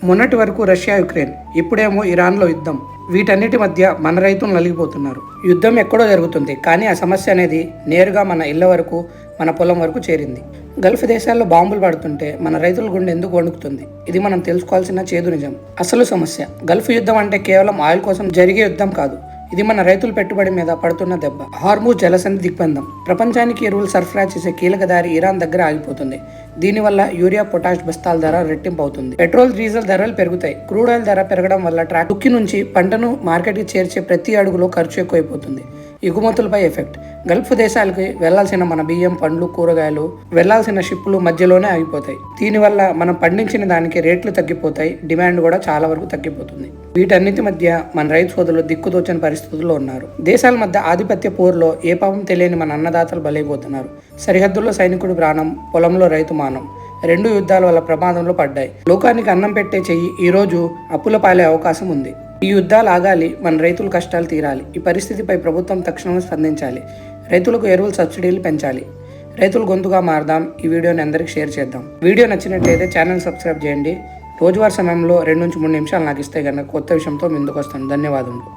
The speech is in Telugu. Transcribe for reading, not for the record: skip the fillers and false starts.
మొన్నటి వరకు రష్యా యుక్రెయిన్, ఇప్పుడేమో ఇరాన్లో యుద్ధం. వీటన్నిటి మధ్య మన రైతులు నలిగిపోతున్నారు. యుద్ధం ఎక్కడో జరుగుతుంది, కానీ ఆ సమస్య అనేది నేరుగా మన ఇళ్ల వరకు, మన పొలం వరకు చేరింది. గల్ఫ్ దేశాల్లో బాంబులు పడుతుంటే మన రైతుల గుండె ఎందుకు వణుకుతుంది? ఇది మనం తెలుసుకోవాల్సిన చేదు నిజం. అసలు సమస్య గల్ఫ్ యుద్ధం అంటే కేవలం ఆయిల్ కోసం జరిగే యుద్ధం కాదు. ఇది మన రైతుల పెట్టుబడి మీద పడుతున్న దెబ్బ. హార్మూజ్ జలసంధి దిగ్బంధం ప్రపంచానికి ఎరువులు సరఫరా చేసే కీలక దారి ఇరాన్ దగ్గర ఆగిపోతుంది. దీనివల్ల యూరియా, పొటాష్ బస్తాల ధర రెట్టింపు అవుతుంది. పెట్రోల్, డీజిల్ ధరలు పెరుగుతాయి. క్రూడ్ ఆయిల్ ధర పెరగడం వల్ల ట్రాక్ దుక్కి నుంచి పంటను మార్కెట్కి చేర్చే ప్రతి అడుగులో ఖర్చు ఎక్కువైపోతుంది. ఎగుమతులపై ఎఫెక్ట్. గల్ఫ్ దేశాలకి వెళ్లాల్సిన మన బియ్యం, పండ్లు, కూరగాయలు వెళ్లాల్సిన షిప్పులు మధ్యలోనే ఆగిపోతాయి. దీనివల్ల మనం పండించిన దానికి రేట్లు తగ్గిపోతాయి, డిమాండ్ కూడా చాలా వరకు తగ్గిపోతుంది. వీటన్నిటి మధ్య మన రైతు సోదరులు దిక్కుదోచని పరిస్థితుల్లో ఉన్నారు. దేశాల మధ్య ఆధిపత్య పోరులో ఏ పాపం తెలియని మన అన్నదాతలు బలైపోతున్నారు. సరిహద్దుల్లో సైనికుడి ప్రాణం, పొలంలో రైతు మానం, రెండు యుద్ధాల వల్ల ప్రమాదంలో పడ్డాయి. లోకానికి అన్నం పెట్టే చెయ్యి ఈ రోజు అప్పుల పాలే అవకాశం ఉంది. ఈ యుద్ధాలు ఆగాలి, మన రైతుల కష్టాలు తీరాలి. ఈ పరిస్థితిపై ప్రభుత్వం తక్షణం స్పందించాలి. రైతులకు ఎరువుల సబ్సిడీలు పెంచాలి. రైతుల గొంతుగా మారదాం. ఈ వీడియోని అందరికి షేర్ చేద్దాం. వీడియో నచ్చినట్లయితే ఛానల్ సబ్స్క్రైబ్ చేయండి. రోజువారీ సమయంలో 2 నుంచి 3 నిమిషాలు నాకు ఇస్తే కనుక కొత్త విషయంతో ముందుకు వస్తాను. ధన్యవాదములు.